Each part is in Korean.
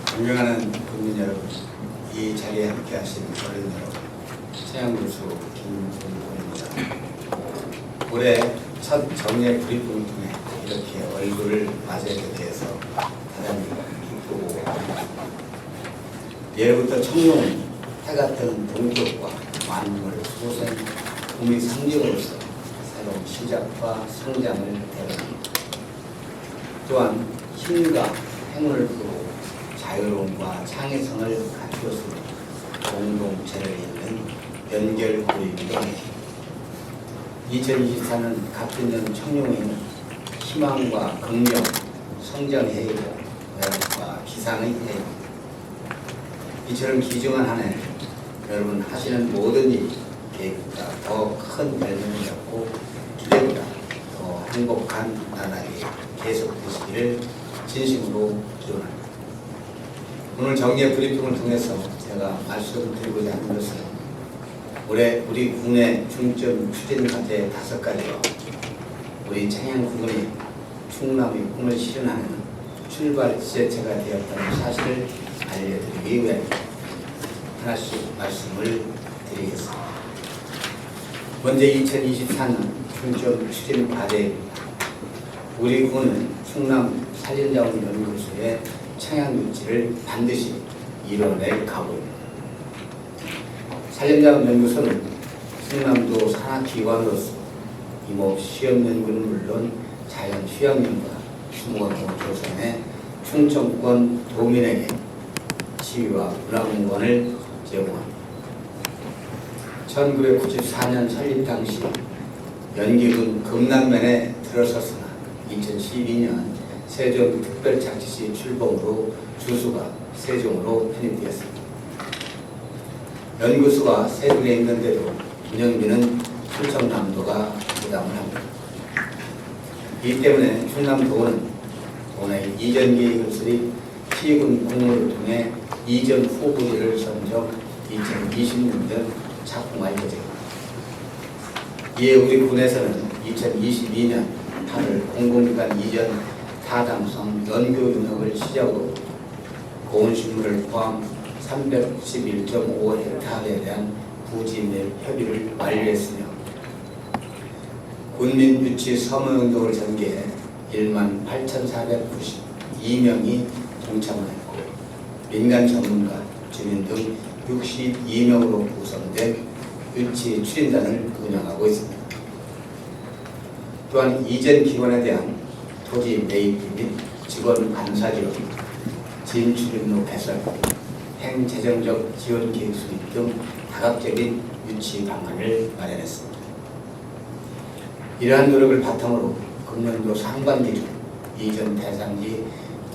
존경하는 국민 여러분, 이 자리에 함께 하신 어른 여러분, 최양구수 김동훈입니다. 올해 첫 정례 브리핑을 통해 이렇게 얼굴을 맞이하게 돼서 대단히 기쁘고 합니다. 예로부터 청룡은 해 같은 동족과 만물, 소생, 국민 상징으로서 새로운 시작과 성장을 대변합니다. 또한 힘과 행운을 부르고 자유로움과 창의성을 갖추었으며 공동체를 잇는 연결고리이기도 합니다. 2024는 같은 년 청룡에 있는 희망과 긍정, 성장의 해이고 매력과 기상의 해입니다. 이처럼 귀중한 한 해 여러분 하시는 모든 일 계획보다 더 큰 열매를 잡고 기대보다 더 행복한 나날이 계속되시기를 진심으로 기원합니다. 오늘 정례 브리핑을 통해서 제가 말씀드리고자 하는 것은 올해 우리 군의 중점 추진 과제 5가지와 우리 청양군이 충남의 꿈을 실현하는 출발 지자체가 되었다는 사실을 알려드리기 위해 하나씩 말씀을 드리겠습니다. 먼저 2024년 중점 추진 과제입니다. 우리 군은 충남 산림자원연구소의 청양유치를 반드시 이뤄낼 각오입니다. 산림자원연구소는 충남도 산하기관으로서 임업 시험연구는 물론 자연휴양림과 수목원 조성에 충청권 도민에게 지휘와 문화공간을 제공합니다. 1994년 설립 당시 연기군 금남면에 들어섰으나 2012년 세종특별자치시 출범으로 주수가 세종으로 편입되었습니다. 연구소가 세종에 있는데도 운영비는 충청남도가 부담을 합니다. 이 때문에 충남도는 도내 이전 계획을 수립 시군 공모를 통해 이전 후보지를 선정 2020년 착공 완료됩니다. 이에 우리 군에서는 2022년 8월 공공기관 이전 타당성 연구 용역을 시작으로 고온식물을 포함 391.5헥타르에 대한 부지 내 협의를 완료했으며 군민 유치 서명운동을 전개해 18,492명이 동참을 했고 민간 전문가, 주민 등 62명으로 구성된 유치 추진단을 운영하고 있습니다. 또한 이전 기관에 대한 토지 매입 및 직원 간사 지원, 진출입로 개설, 행재정적 지원 계획 수립 등 다각적인 유치 방안을 마련했습니다. 이러한 노력을 바탕으로 금년도 상반기 중 이전 대상지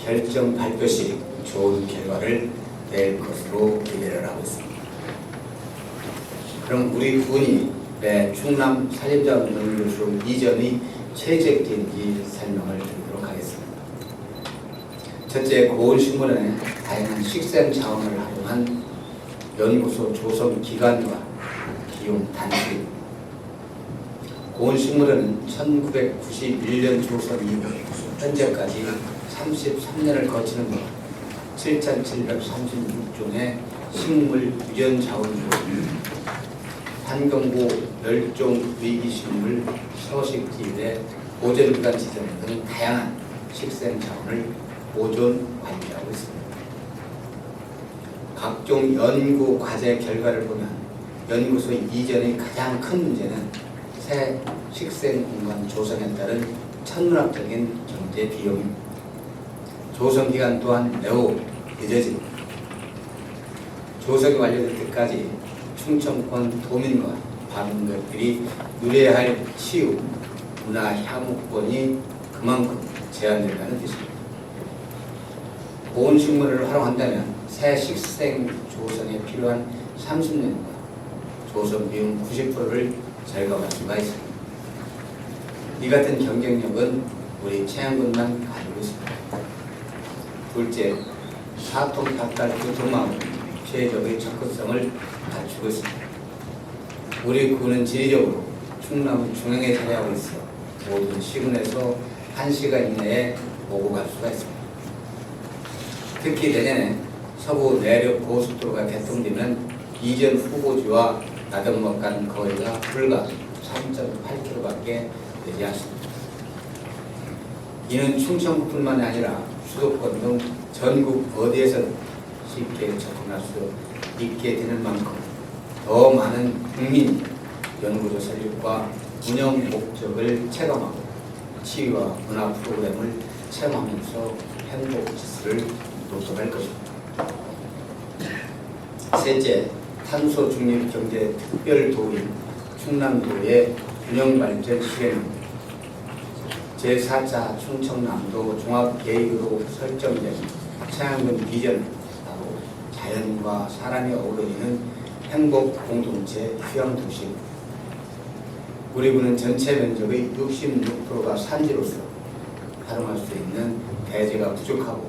결정 발표 시 좋은 결과를 낼 것으로 기대를 하고 있습니다. 그럼 우리 군이 왜 충남 산림자원연구소 이전이 최적인지 설명을 드리도록 하겠습니다. 첫째, 고온식물원의 다양한 식생 자원을 활용한 연구소 조성 기간과 비용 단축. 고온식물원은 1991년 조성 이후 현재까지 33년을 거치는 것 7,736종의 식물 유전 자원으로 환경보, 멸종 위기식물, 서식지대, 보존기간 지정 등 다양한 식생 자원을 보존 관리하고 있습니다. 각종 연구 과제 결과를 보면 연구소 이전의 가장 큰 문제는 새 식생 공간 조성에 따른 천문학적인 경제 비용입니다. 조성 기간 또한 매우 늦어집니다. 조성이 완료될 때까지 충청권 도민과 방문객들이 누려야 할 치유, 문화 향후권이 그만큼 제한된다는 뜻입니다. 고온식물을 활용한다면 새 식생 조성에 필요한 30년과 조성 비용 90%를 절감할 수가 있습니다. 이 같은 경쟁력은 우리 청양군만 가지고 있습니다. 둘째, 사통팔달 교통망은 최적의 접근성을 갖추고 있습니다. 우리 군은 지리적으로 충남 중앙에 자리하고 있어 모든 시군에서 1시간 이내에 오고 갈 수가 있습니다. 특히 내년에 서부 내륙 고속도로가 개통되면 이전 후보지와 나들목 간 거리가 불과 3.8km밖에 되지 않습니다. 이는 충청뿐만 아니라 수도권 등 전국 어디에서든 쉽게 접근할 수 있게 되는 만큼 더 많은 국민 연구조 설립과 운영 목적을 체감하고 치유와 문화 프로그램을 체험하면서 행복 지수를 높여갈 것입니다. 셋째, 탄소 중립 경제 특별도인 충남도의 균형 발전 실행입니다. 제4차 충청남도 종합계획으로 설정된 차양군 비전은 바로 자연과 사람이 어우러지는 행복 공동체 휴양도시입니다. 우리 군은 전체 면적의 66%가 산지로서 활용할 수 있는 대지가 부족하고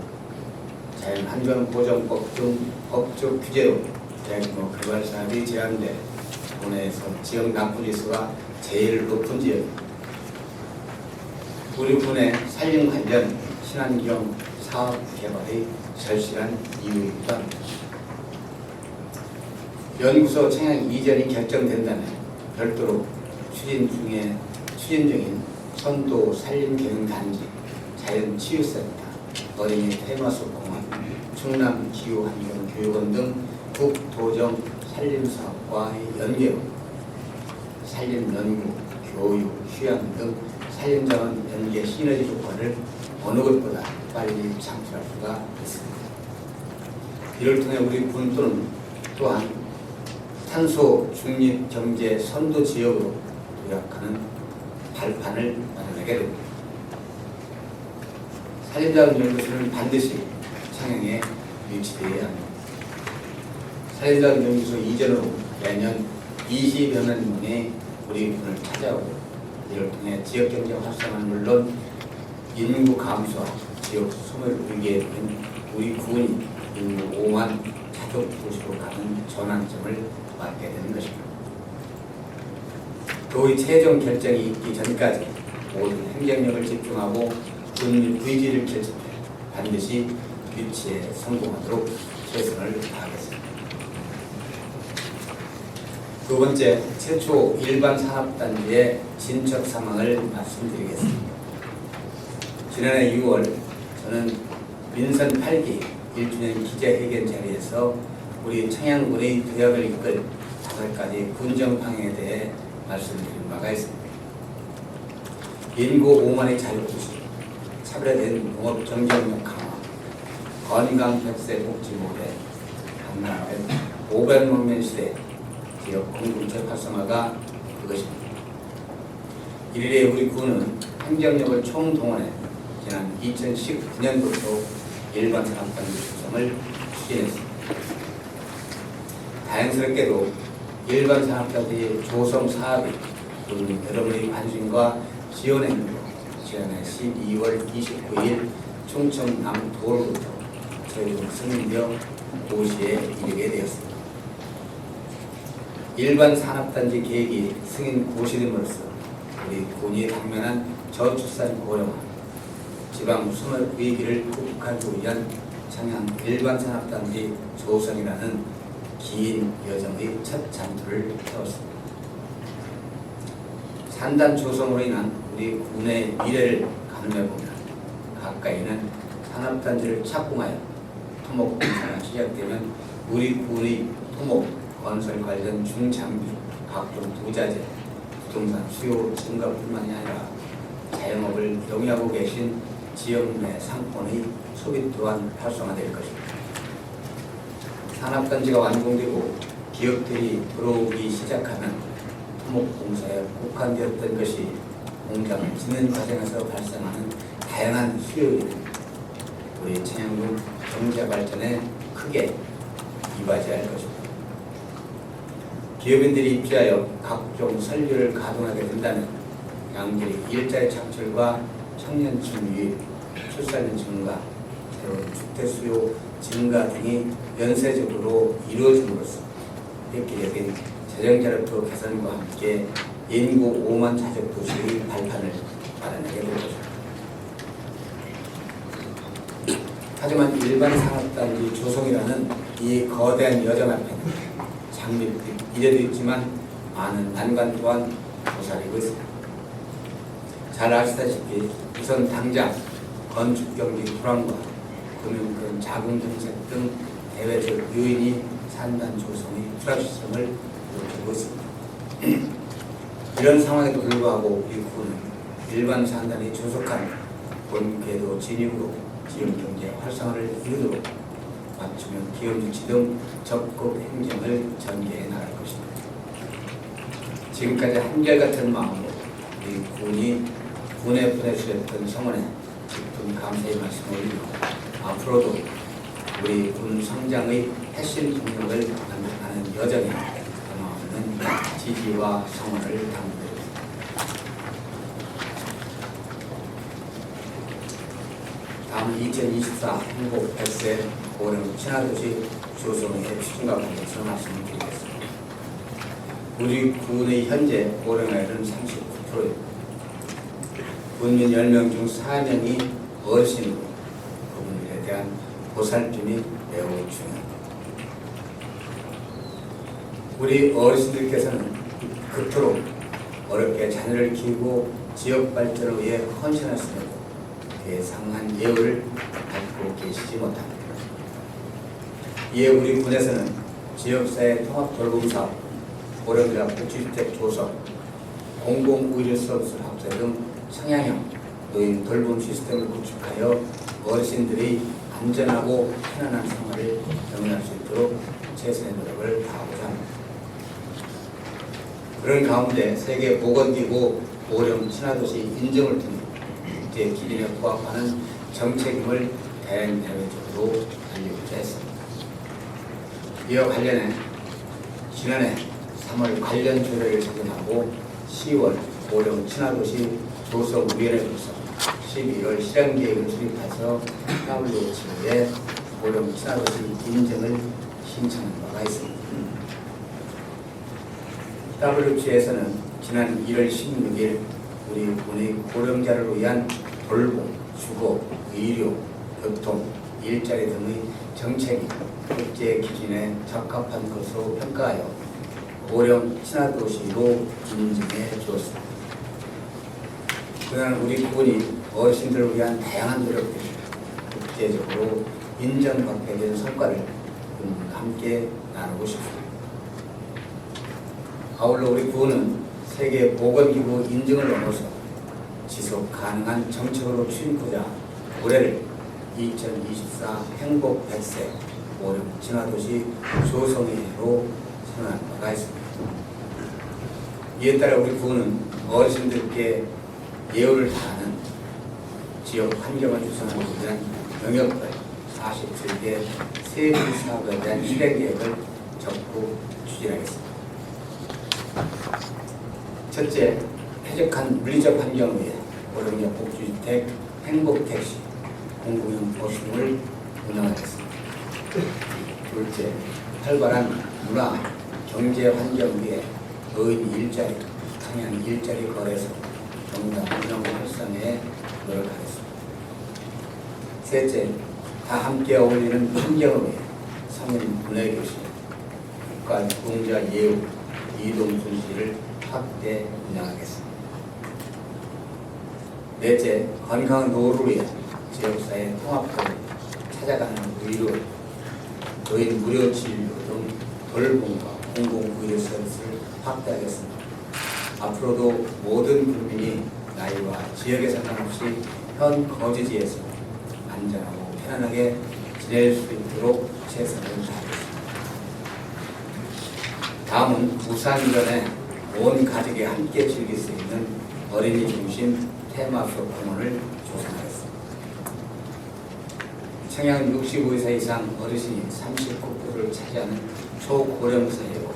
자연환경보전법 등 법적 규제로 대규모 개발 사업이 제한돼 도내에서 지역 납부지수가 제일 높은 지역입니다. 우리 군의 산림 관련 친환경 사업 개발의 절실한 이유이기도 합니다. 연구소 청약 이전이 결정된다면 별도로 추진 중인 선도 산림개념단지, 자연치유센터, 어린이 테마속 공원, 충남기후환경교육원 등 국도정 산림사업과의 연계로 산림연구, 교육, 휴양 등 산림자원 연계 시너지 조건을 어느 것보다 빨리 창출할 수가 있습니다. 이를 통해 우리 군 또한 탄소 중립 경제 선도 지역으로 도약하는 발판을 마련하게 됩니다. 산림자원연구소는 반드시 창양에 위치되어야 합니다. 산림자원연구소 이전으로 매년 20여 명이 우리 군을 찾아오고 이를 통해 지역경제 활성화는 물론 인구 감소와 지역 소멸 위기에 있는 우리 군이 인구 5만 가족 도시로 가는 전환점을 맞게 되는 것입니다. 도의 최종 결정이 있기 전까지 모든 행정력을 집중하고 군 의지를 결집해 반드시 유치에 성공하도록 최선을 다하겠습니다. 두 번째, 최초 일반 산업단지의 진척 상황을 말씀드리겠습니다. 지난해 6월 저는 민선 8기 1주년 기자회견 자리에서 우리 청양군의 도약을 이끌 5가지 군정방향에 대해 말씀드린 바가 있습니다. 인구 5만의 자율도시, 차별화된 농업 경쟁력 강화, 건강 100세 복지 모델, 강남의 500만 명 시대 지역 공동체 활성화가 그것입니다. 이르래 우리 군은 행정력을 총동원해 지난 2019년부터 일반 산업단지 조성을 추진했습니다. 다행스럽게도 일반 산업단지 조성 사업이 군 여러분의 관심과 지원에 힘으로 지난해 12월 29일 충청남도로부터 최종 승인되어 고시에 이르게 되었습니다. 일반 산업단지 계획이 승인 고시됨으로써 우리 군이 당면한 저출산 고령화, 지방 소멸 위기를 극복하기 위한 청양 일반 산업단지 조성이라는 긴 여정의 첫 장투를 세웠습니다. 산단 조성으로 인한 우리 군의 미래를 가늠해보면 가까이는 산업단지를 착공하여 토목 공사가 시작되면 우리 군의 토목 건설 관련 중장비, 각종 부자재, 부동산 수요 증가뿐만이 아니라 자영업을 영위하고 계신 지역 내 상권의 소비 또한 활성화될 것입니다. 산업단지가 완공되고 기업들이 들어오기 시작하면 토목공사에 국한되었던 것이 공장을 짓는 과정에서 발생하는 다양한 수요일은 우리 청양군 경제 발전에 크게 이바지할 것입니다. 기업인들이 입주하여 각종 설비를 가동하게 된다면 양질의 일자리 창출과 청년층 유입, 출산율 증가, 새로운 주택 수요 증가 등이 연쇄적으로 이루어짐으로써 획기적인 자전거로 개선과 함께 인구 5만 차적 도시의 발판을 마련하게 될 것입니다. 하지만 일반 산업단지 조성이라는 이 거대한 여정 앞에는 장밋빛 이래도 있지만 많은 난관 또한 도사리고 있습니다. 잘 아시다시피 우선 당장 건축 경기 불황과 금융권 자금 정책 등 대외적 요인이 산단 조성의 불확실성을 일으키고 있습니다. 이런 상황에도 불구하고 우리 구는 일반 산단이 조속한 본궤도 진입으로 지역 경제 활성화를 이루도록 맞춤형 기업 유치 등 적극 행정을 전개해 나갈 것입니다. 지금까지 한결같은 마음으로 우리 군이 군에 보내주셨던 성원에 깊은 감사의 말씀을 올리고 앞으로도 우리 군 성장의 핵심 동력을 만들어가는 여정에 변함없는 지지와 성원을 당부드립니다. 다음 2024 한국 100세 고령 친화도시 조성의 추진과 관련해서 말씀을 드리겠습니다. 우리 군의 현재 고령화율은 39%입니다. 군민 10명 중 4명이 어르신으로 그분들에 대한 보살핌이 매우 중요합니다. 우리 어르신들께서는 그토록 어렵게 자녀를 키우고 지역 발전을 위해 헌신하시는 그에 상한 예우를 받고 계시지 못합니다. 이에 우리 군에서는 지역사회 통합 돌봄 사업, 고령자 복지주택 조성, 공공의료 서비스 확대 등 성향형 노인 돌봄 시스템을 구축하여 어르신들이 안전하고 편안한 생활을 영위할 수 있도록 최선의 노력을 다하고자 합니다. 그런 가운데 세계보건기구 고령 친화도시 인증을 통해 국제 기준에 부합하는 정책임을 대외적으로 알리고자 했습니다. 이와 관련해 지난해 3월 관련 조례를 제정하고 10월 고령 친화도시 조성위원회로서 11월 실행계획을 수립해서 WHO에 고령 친화도시 인증을 신청한 바가 있습니다. WHO에서는 지난 1월 16일 우리 군의 고령자를 위한 돌봄, 주거, 의료, 교통, 일자리 등의 정책이 국제 기준에 적합한 것으로 평가하여 고령 친화도시로 인증해 주었습니다. 그러나 우리 군이 어르신들을 위한 다양한 노력들이 국제적으로 인정받게 된 성과를 군과 함께 나누고 싶습니다. 아울러 우리 군은 세계보건기구 인증을 넘어서 지속 가능한 정책으로 추진하고자 올해를 2024 행복 100세 고령 친화도시 조성해로 선언한 바가 있습니다. 이에 따라 우리 군은 어르신들께 예우를 다하는 지역 환경을 조성하기 위한 영역별 47개 세부 사업에 대한 실행 계획을 적극 추진하겠습니다. 첫째, 쾌적한 물리적 환경을 위해 고령자 복지주택 행복택시 공공형 버스를 운영하겠습니다. 둘째, 활발한 문화, 경제 환경을 위해 노인 일자리, 청년 일자리 거래소, 정당 운영 활성화에 노력하겠습니다. 셋째, 다 함께 어울리는 환경을 위해 성인 문화교실, 국가 유공자 예우, 이동 준시를 확대 운영하겠습니다. 넷째, 건강한 노후를 위해 지역사회 통합을 찾아가는 의료, 노인 무료 진료 등 돌봄과 공공의료 서비스를 확대하겠습니다. 앞으로도 모든 국민이 나이와 지역에 상관없이 현 거주지에서 안전하고 편안하게 지낼 수 있도록 최선을 다하겠습니다. 다음은 우산전에 온 가족이 함께 즐길 수 있는 어린이 중심 테마 수업 공원을 조성하겠습니다. 청약 65세 이상 어르신이 39%를 차지하는 초고령 사회고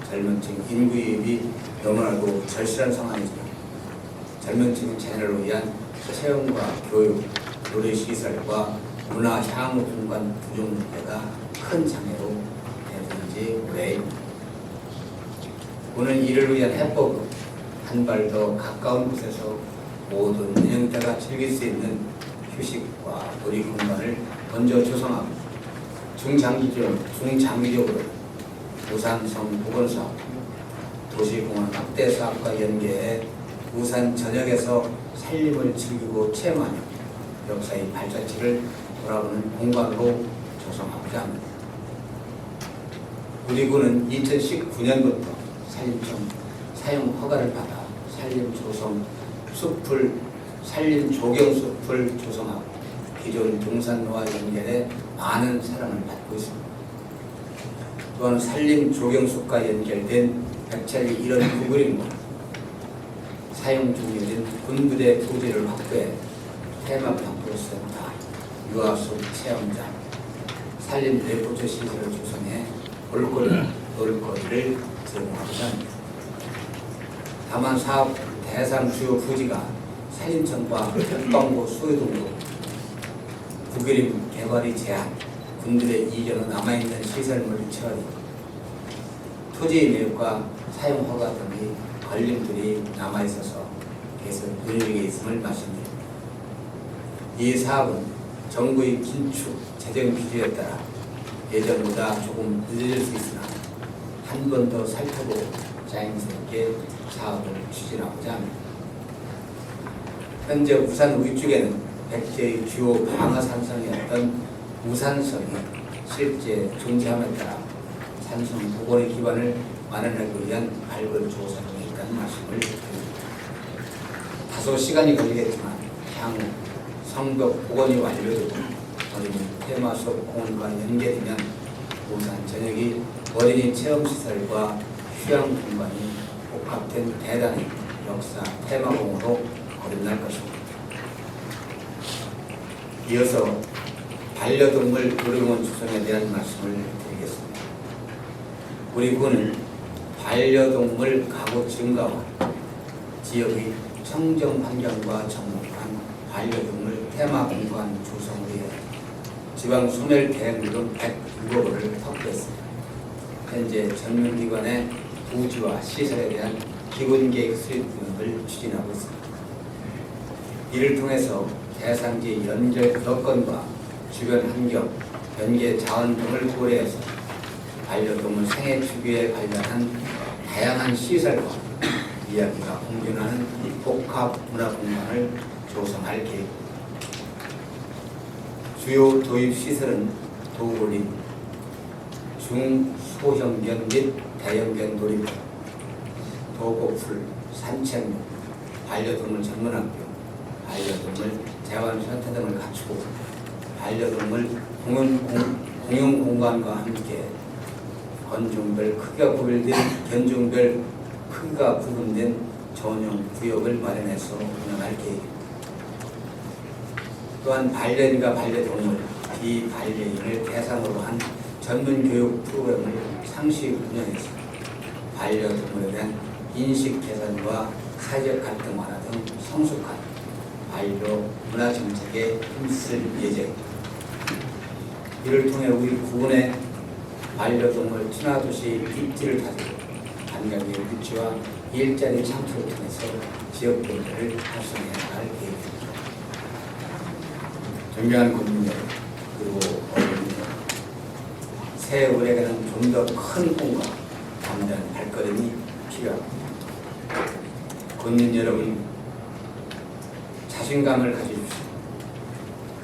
젊은 층 인구 유입이 너무나도 절실한 상황이지만 젊은 층 자녀를 위한 체험과 교육, 놀이시설과 문화 향후 공간 부족 문제가 큰 장애로 대두는지 올해입니다. 오늘 이를 위한 해법은 한 발 더 가까운 곳에서 모든 연령대가 즐길 수 있는 휴식과 놀이 공간을 먼저 조성하고 중장기적으로 우산성 보건사업, 도시공원 확대 사업과 연계해 우산 전역에서 살림을 즐기고 체험하며 역사의 발자취를 돌아보는 공간으로 조성하고자 합니다. 우리 군은 2019년부터 산림청 사용 허가를 받아 산림 조경 숲을 조성하고 기존 동산로와 연결해 많은 사랑을 받고 있습니다. 또한 산림 조경 숲과 연결된 백찰리 이런 구그림과 사용 중인 군부대 부지를 확보해 테마파크 센터, 유아숲 체험장, 산림 레포츠 시설을 조성해 놀거리를 제공하고자 합니다. 다만 사업 대상 주요 부지가 산림청과 백방고 수유동로, 구그림 개발이 제한, 군들의 이전으로 남아있는 시설물 처리, 토지 매입과 사용 허가 등의 걸림들이 남아있어서 계속 분위기에 있음을 말씀드립니다. 이 사업은 정부의 긴축 재정 기조에 따라 예전보다 조금 늦어질 수 있으나 한 번 더 살펴보고 자연스럽게 사업을 추진하고자 합니다. 현재 우산 우측에는 백제의 주요 방어산성이었던 우산성이 실제 존재함에 따라 산성 복원의 기반을 마련하기 위한 발굴 조사 중에 있다는 말씀을 드립니다. 다소 시간이 걸리겠지만 향후 성벽 복원이 완료되고 어린이 테마 수업 공원과 연계되면 우산 전역이 어린이 체험시설과 휴양 공간이 복합된 대단한 역사 테마공으로 거듭날 것입니다. 이어서 반려동물 놀이공원 조성에 대한 말씀을 드리겠습니다. 우리 군은 반려동물 가구 증가와 지역의 청정 환경과 접목한 반려동물 테마 공간 조성을 위해 지방 소멸 계획으로 106억 원을 확보했습니다. 현재 전문기관의 부지와 시설에 대한 기본계획 수립 등을 추진하고 있습니다. 이를 통해서 대상지 연결 여건과 주변 환경, 연계 자원 등을 고려해서 반려동물 생애 주기에 관련한 다양한 시설과 이야기가 공존하는 복합 문화 공간을 조성할 계획입니다. 주요 도입 시설은 도굴림, 중소형견 및 대형견 놀이터, 도보풀, 산책로, 반려동물 전문학교, 반려동물 재활센터 등을 갖추고 반려동물 공용 공간과 함께 견종별 크기가 구별된 전용 구역을 마련해서 운영할 계획입니다. 또한 반려인과 반려동물, 비반려인을 대상으로 한 전문 교육 프로그램을 상시 운영해서 반려동물에 대한 인식 개선과 사회적 갈등 완화 등 성숙한 반려 문화 정책에 힘쓸 예정입니다. 이를 통해 우리 구군의 반려동물 친화도시 입지를 다지고 반려의 유치와 일자리 창출을 통해서 지역 경제를 활성화해 나갈 계획입니다. 존경하는 국민들 그리고 어린이들, 새해올해에는 좀 더 큰 꿈과 담대한 발걸음이 필요합니다. 국민 여러분, 자신감을 가져주십시오.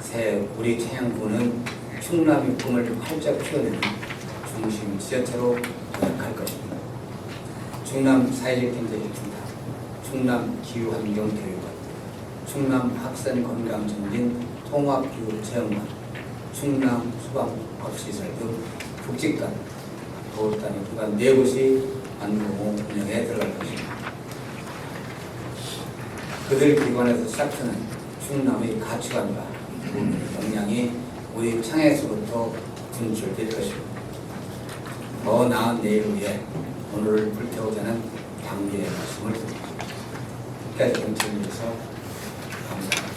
새해 우리 청양군은 충남의 꿈을 활짝 피워내는 중심 지자체로 도약할 것입니다. 충남 사회적 경제의 중단, 충남 기후환경교육원, 충남 학생건강증진 통합교육체험관, 충남 소방법시설 등 국직관, 도읍단위 기관 4곳이 만들고 운영에 들어갈 것입니다. 그들 기관에서 시작하는 충남의 가치관과 역량이 우리 청양에서부터 분출될 것입니다. 더 나은 내일을 위해 오늘을 불태우자는 당부의 말씀을 드립니다. 끝까지 경청해 주셔서 감사합니다.